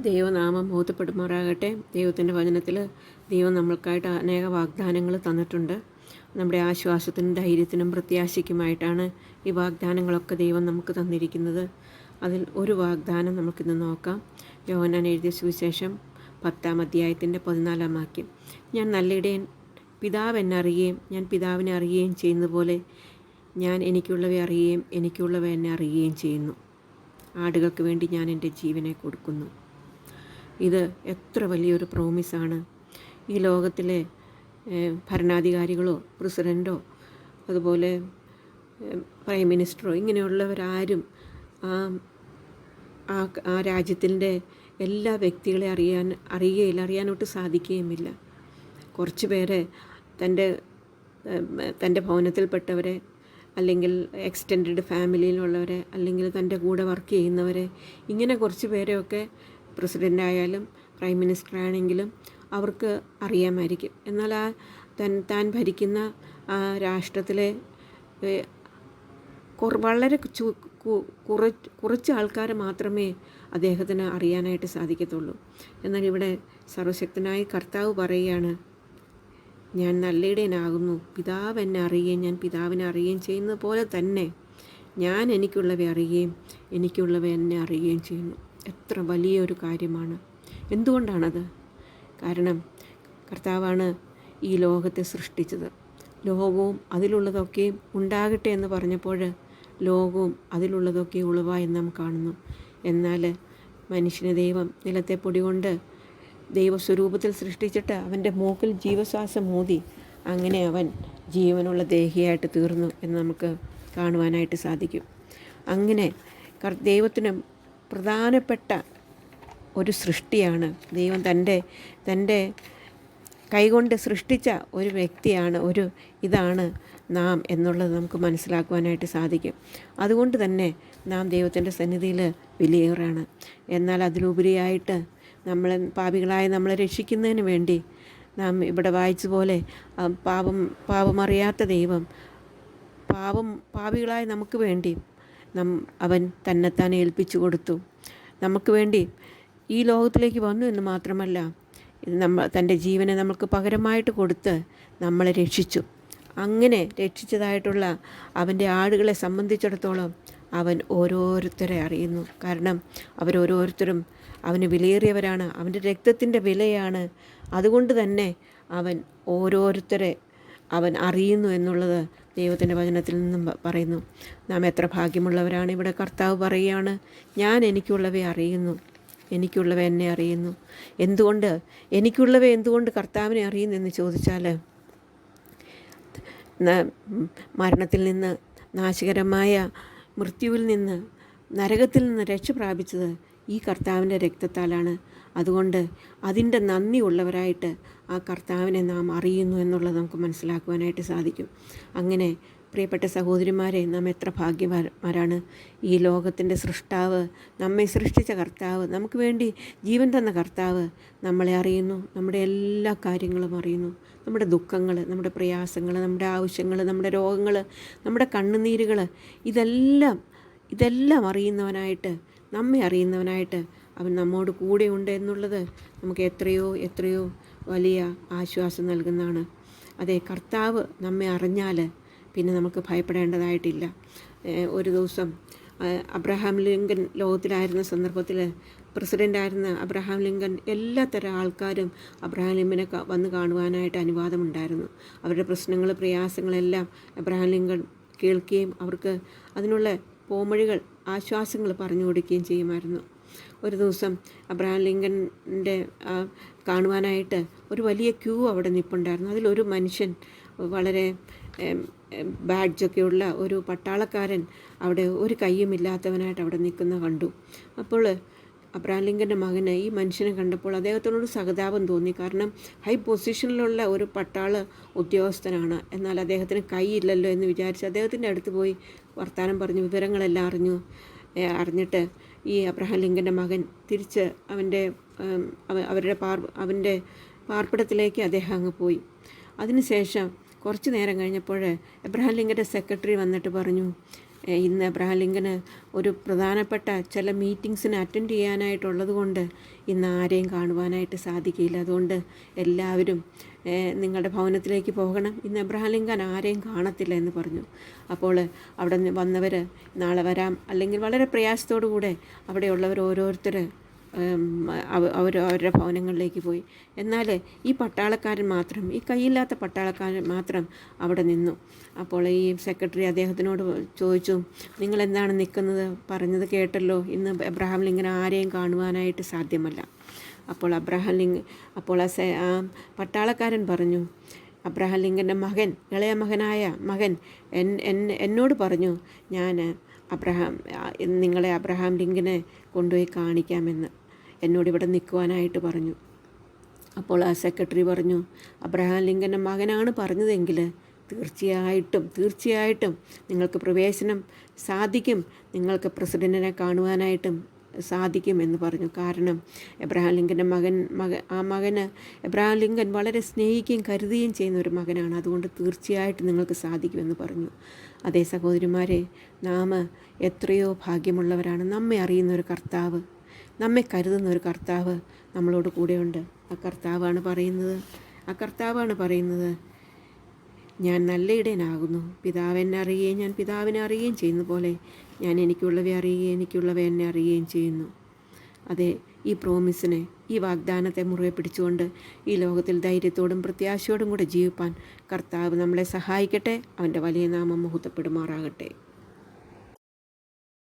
ദൈവനാമം ബോധപ്പെടുമാറാകട്ടെ. ദൈവത്തിൻ്റെ വചനത്തിൽ ദൈവം നമ്മൾക്കായിട്ട് അനേക വാഗ്ദാനങ്ങൾ തന്നിട്ടുണ്ട്. നമ്മുടെ ആശ്വാസത്തിനും ധൈര്യത്തിനും പ്രത്യാശയ്ക്കുമായിട്ടാണ് ഈ വാഗ്ദാനങ്ങളൊക്കെ ദൈവം നമുക്ക് തന്നിരിക്കുന്നത്. അതിൽ ഒരു വാഗ്ദാനം നമുക്കിന്ന് നോക്കാം. യോഹന്നാൻ എഴുതിയ സുവിശേഷം 10-ാം അധ്യായത്തിൻ്റെ 14-ാം വാക്യം. ഞാൻ നല്ലിടയൻ, പിതാവ് എന്നെ അറിയുകയും ഞാൻ പിതാവിനെ അറിയുകയും ചെയ്യുന്ന പോലെ ഞാൻ എനിക്കുള്ളവയെ അറിയുകയും എനിക്കുള്ളവ എന്നെ അറിയുകയും ചെയ്യുന്നു. ആടുകൾക്ക് വേണ്ടി ഞാൻ എൻ്റെ ജീവനെ കൊടുക്കുന്നു. ഇത് എത്ര വലിയൊരു പ്രോമിസാണ്. ഈ ലോകത്തിലെ ഭരണാധികാരികളോ പ്രസിഡൻറ്റോ അതുപോലെ പ്രൈം മിനിസ്റ്ററോ ഇങ്ങനെയുള്ളവരാരും ആ രാജ്യത്തിൻ്റെ എല്ലാ വ്യക്തികളെ അറിയാനൊട്ട് സാധിക്കുകയുമില്ല. കുറച്ച് പേരെ തൻ്റെ ഭവനത്തിൽപ്പെട്ടവരെ, അല്ലെങ്കിൽ എക്സ്റ്റെൻഡഡ് ഫാമിലിയിലുള്ളവരെ, അല്ലെങ്കിൽ തൻ്റെ കൂടെ വർക്ക് ചെയ്യുന്നവരെ, ഇങ്ങനെ കുറച്ച് പേരെയൊക്കെ പ്രസിഡൻ്റായാലും പ്രൈം മിനിസ്റ്റർ ആണെങ്കിലും അവർക്ക് അറിയാമായിരിക്കും. എന്നാൽ താൻ ഭരിക്കുന്ന ആ രാഷ്ട്രത്തിലെ വളരെ കുറച്ച് ആൾക്കാരെ മാത്രമേ അദ്ദേഹത്തിന് അറിയാനായിട്ട് സാധിക്കത്തുള്ളൂ. എന്നാൽ ഇവിടെ സർവശക്തനായ കർത്താവ് പറയുകയാണ്, ഞാൻ നല്ലിടയനാകുന്നു, പിതാവ് എന്നെ അറിയുകയും ഞാൻ പിതാവിനെ അറിയുകയും ചെയ്യുന്നത് പോലെ തന്നെ ഞാൻ എനിക്കുള്ളവ അറിയുകയും എനിക്കുള്ളവ എന്നെ അറിയുകയും ചെയ്യുന്നു. എത്ര വലിയൊരു കാര്യമാണ്! എന്തുകൊണ്ടാണത്? കാരണം കർത്താവാണ് ഈ ലോകത്തെ സൃഷ്ടിച്ചത്. ലോകവും അതിലുള്ളതൊക്കെയും ഉണ്ടാകട്ടെ എന്ന് പറഞ്ഞപ്പോൾ ലോകവും അതിലുള്ളതൊക്കെ ഉളവായി നാം കാണുന്നു. എന്നാൽ മനുഷ്യനെ ദൈവം നിലത്തെ പൊടി കൊണ്ട് ദൈവസ്വരൂപത്തിൽ സൃഷ്ടിച്ചിട്ട് അവൻ്റെ മൂക്കിൽ ജീവശ്വാസം ഊതി അങ്ങനെ അവൻ ജീവനുള്ള ദേഹിയായിട്ട് തീർന്നു എന്ന് നമുക്ക് കാണുവാനായിട്ട് സാധിക്കും. അങ്ങനെ ദൈവത്തിന് പ്രധാനപ്പെട്ട ഒരു സൃഷ്ടിയാണ് ദൈവം. തൻ്റെ കൈകൊണ്ട് സൃഷ്ടിച്ച ഒരു വ്യക്തിയാണ്, ഇതാണ് നാം എന്നുള്ളത് നമുക്ക് മനസ്സിലാക്കുവാനായിട്ട് സാധിക്കും. അതുകൊണ്ട് തന്നെ നാം ദൈവത്തിൻ്റെ സന്നിധിയിൽ വിലയേറാണ്. എന്നാൽ അതിലുപരിയായിട്ട് നമ്മളെ രക്ഷിക്കുന്നതിന് വേണ്ടി നാം ഇവിടെ വായിച്ച പോലെ പാപമറിയാത്ത ദൈവം പാപികളായ നമുക്ക് വേണ്ടി അവൻ തന്നെത്താൻ ഏൽപ്പിച്ചു കൊടുത്തു. നമുക്ക് വേണ്ടി ഈ ലോകത്തിലേക്ക് വന്നു എന്ന് മാത്രമല്ല, തൻ്റെ ജീവനെ നമുക്ക് പകരമായിട്ട് കൊടുത്ത് നമ്മളെ രക്ഷിച്ചു. അങ്ങനെ രക്ഷിച്ചതായിട്ടുള്ള അവൻ്റെ ആടുകളെ സംബന്ധിച്ചിടത്തോളം അവൻ ഓരോരുത്തരെ അറിയുന്നു. കാരണം അവരോരോരുത്തരും അവന് വിലയേറിയവരാണ്, അവൻ്റെ രക്തത്തിൻ്റെ വിലയാണ്. അതുകൊണ്ട് തന്നെ അവൻ ഓരോരുത്തരെ അവൻ അറിയുന്നു എന്നുള്ളത് ദൈവത്തിൻ്റെ വചനത്തിൽ നിന്നും പറയുന്നു. നാം എത്ര ഭാഗ്യമുള്ളവരാണ്! ഇവിടെ കർത്താവ് പറയുകയാണ്, ഞാൻ എനിക്കുള്ളവയെ അറിയുന്നു, എനിക്കുള്ളവ എന്നെ അറിയുന്നു. എന്തുകൊണ്ട് കർത്താവിനെ അറിയുന്നു എന്ന് ചോദിച്ചാൽ, മരണത്തിൽ നിന്ന്, നാശകരമായ മൃത്യുവിൽ നിന്ന്, നരകത്തിൽ നിന്ന് രക്ഷ പ്രാപിച്ചത് ഈ കർത്താവിൻ്റെ രക്തത്താലാണ്. അതുകൊണ്ട് അതിൻ്റെ നന്ദിയുള്ളവരായിട്ട് ആ കർത്താവിനെ നാം അറിയുന്നു എന്നുള്ളത് നമുക്ക് മനസ്സിലാക്കുവാനായിട്ട് സാധിക്കും. അങ്ങനെ പ്രിയപ്പെട്ട സഹോദരിമാരെ, നാം എത്ര ഭാഗ്യവാന്മാരാണ്! ഈ ലോകത്തിൻ്റെ സൃഷ്ടാവ്, നമ്മെ സൃഷ്ടിച്ച കർത്താവ്, നമുക്ക് വേണ്ടി ജീവൻ തന്ന കർത്താവ് നമ്മളെ അറിയുന്നു. നമ്മുടെ എല്ലാ കാര്യങ്ങളും അറിയുന്നു. നമ്മുടെ ദുഃഖങ്ങൾ, നമ്മുടെ പ്രയാസങ്ങൾ, നമ്മുടെ ആവശ്യങ്ങൾ, നമ്മുടെ രോഗങ്ങൾ, നമ്മുടെ കണ്ണുനീരുകൾ, ഇതെല്ലാം അറിയുന്നവനായിട്ട്, നമ്മെ അറിയുന്നവനായിട്ട് അവൻ നമ്മോട് കൂടെയുണ്ട് എന്നുള്ളത് നമുക്ക് എത്രയോ വലിയ ആശ്വാസം നൽകുന്നതാണ്. അതെ, കർത്താവ് നമ്മെ അറിഞ്ഞാൽ പിന്നെ നമുക്ക് ഭയപ്പെടേണ്ടതായിട്ടില്ല. ഒരു ദിവസം അബ്രഹാം ലിങ്കൻ ലോകത്തിലായിരുന്ന സന്ദർഭത്തിൽ, പ്രസിഡൻ്റായിരുന്ന അബ്രഹാം ലിങ്കൻ, എല്ലാത്തരം ആൾക്കാരും അബ്രഹാം ലിങ്കനെ വന്ന് കാണുവാനായിട്ട് അനുവാദമുണ്ടായിരുന്നു. അവരുടെ പ്രശ്നങ്ങൾ, പ്രയാസങ്ങളെല്ലാം അബ്രഹാം ലിങ്കൻ കേൾക്കുകയും അവർക്ക് അതിനുള്ള പോംവഴികൾ, ആശ്വാസങ്ങൾ പറഞ്ഞു കൊടുക്കുകയും ചെയ്യുമായിരുന്നു. ഒരു ദിവസം അബ്രഹാം ലിങ്കൻ്റെ കാണുവാനായിട്ട് ഒരു വലിയ ക്യൂ അവിടെ നിൽപ്പുണ്ടായിരുന്നു. അതിലൊരു മനുഷ്യൻ, വളരെ ബാഡ്ജൊക്കെയുള്ള ഒരു പട്ടാളക്കാരൻ, അവിടെ ഒരു കയ്യുമില്ലാത്തവനായിട്ട് അവിടെ നിൽക്കുന്ന കണ്ടു. അപ്പോൾ അബ്രഹാം ലിങ്കൻ്റെ മകന് ഈ മനുഷ്യനെ കണ്ടപ്പോൾ അദ്ദേഹത്തിനോട് സഹതാപം തോന്നി. കാരണം ഹൈ പൊസിഷനിലുള്ള ഒരു പട്ടാള ഉദ്യോഗസ്ഥനാണ്, എന്നാൽ അദ്ദേഹത്തിന് കൈയില്ലല്ലോ എന്ന് വിചാരിച്ച് അദ്ദേഹത്തിൻ്റെ അടുത്ത് പോയി വർത്തമാനം പറഞ്ഞു വിവരങ്ങളെല്ലാം അറിഞ്ഞിട്ട് ഈ അബ്രഹാം ലിങ്കൻ്റെ മകൻ തിരിച്ച് അവൻ്റെ പാർപ്പിടത്തിലേക്ക് അദ്ദേഹം അങ്ങ് പോയി. അതിനുശേഷം കുറച്ച് നേരം കഴിഞ്ഞപ്പോൾ എബ്രഹാം ലിങ്കൻ്റെ സെക്രട്ടറി വന്നിട്ട് പറഞ്ഞു, ഇന്ന് എബ്രഹാം ലിങ്കന് ഒരു പ്രധാനപ്പെട്ട ചില മീറ്റിങ്സിന് അറ്റൻഡ് ചെയ്യാനായിട്ടുള്ളത് കൊണ്ട് ഇന്ന് ആരെയും കാണുവാനായിട്ട് സാധിക്കില്ല. അതുകൊണ്ട് എല്ലാവരും നിങ്ങളുടെ ഭവനത്തിലേക്ക് പോകണം. ഇന്ന് എബ്രഹാം ലിങ്കൻ ആരെയും കാണത്തില്ല എന്ന് പറഞ്ഞു. അപ്പോൾ അവിടെ വന്നവർ നാളെ വരാം, അല്ലെങ്കിൽ വളരെ പ്രയാസത്തോടു കൂടെ അവിടെയുള്ളവർ ഓരോരുത്തർ അവരുടെ ഭവനങ്ങളിലേക്ക് പോയി. എന്നാൽ ഈ പട്ടാളക്കാരൻ മാത്രം, ഈ കൈയില്ലാത്ത പട്ടാളക്കാരൻ മാത്രം അവിടെ നിന്നു. അപ്പോൾ ഈ സെക്രട്ടറി അദ്ദേഹത്തിനോട് ചോദിച്ചു, നിങ്ങളെന്താണ് നിൽക്കുന്നത്? പറഞ്ഞത് കേട്ടല്ലോ, ഇന്ന് എബ്രഹാം ലിങ്കൻ ആരെയും കാണുവാനായിട്ട് സാധ്യമല്ല. അപ്പോൾ ആ പട്ടാളക്കാരൻ പറഞ്ഞു, അബ്രഹാം ലിങ്കൻ്റെ മകൻ, ഇളയ മകനായ മകൻ എന്നോട് പറഞ്ഞു, ഞാൻ നിങ്ങളെ അബ്രഹാം ലിങ്കനെ കൊണ്ടുപോയി കാണിക്കാമെന്ന് എന്നോട് ഇവിടെ നിൽക്കുവാനായിട്ട് പറഞ്ഞു. അപ്പോൾ ആ സെക്രട്ടറി പറഞ്ഞു, അബ്രഹാം ലിങ്കൻ്റെ മകനാണ് പറഞ്ഞതെങ്കിൽ തീർച്ചയായിട്ടും നിങ്ങൾക്ക് പ്രവേശനം സാധിക്കും, നിങ്ങൾക്ക് പ്രസിഡൻറ്റിനെ കാണുവാനായിട്ടും സാധിക്കും എന്ന് പറഞ്ഞു. കാരണം എബ്രഹാം ലിങ്കൻ്റെ മകന് എബ്രഹാം ലിങ്കൻ വളരെ സ്നേഹിക്കുകയും കരുതുകയും ചെയ്യുന്ന ഒരു മകനാണ്. അതുകൊണ്ട് തീർച്ചയായിട്ടും നിങ്ങൾക്ക് സാധിക്കുമെന്ന് പറഞ്ഞു. അതേ സഹോദരിമാരെ, നാം എത്രയോ ഭാഗ്യമുള്ളവരാണ്. നമ്മെ അറിയുന്ന ഒരു കർത്താവ്, നമ്മെ കരുതുന്ന ഒരു കർത്താവ് നമ്മളോട് കൂടെയുണ്ട്. ആ കർത്താവാണ് പറയുന്നത്, ഞാൻ നല്ല ഇടയനാകുന്നു, പിതാവ് എന്നെ അറിയുകയും ഞാൻ പിതാവിനെ അറിയുകയും ചെയ്യുന്ന പോലെ ഞാൻ എനിക്കുള്ളവയെ അറിയുകയും എനിക്കുള്ളവ എന്നെ അറിയുകയും ചെയ്യുന്നു. അതെ, ഈ പ്രോമിസിനെ, ഈ വാഗ്ദാനത്തെ മുറുകെ പിടിച്ചുകൊണ്ട് ഈ ലോകത്തിൽ ധൈര്യത്തോടും പ്രത്യാശയോടും കൂടെ ജീവിപ്പാൻ കർത്താവ് നമ്മളെ സഹായിക്കട്ടെ. അവൻ്റെ വലിയ നാമം മഹത്വപ്പെടുമാറാകട്ടെ.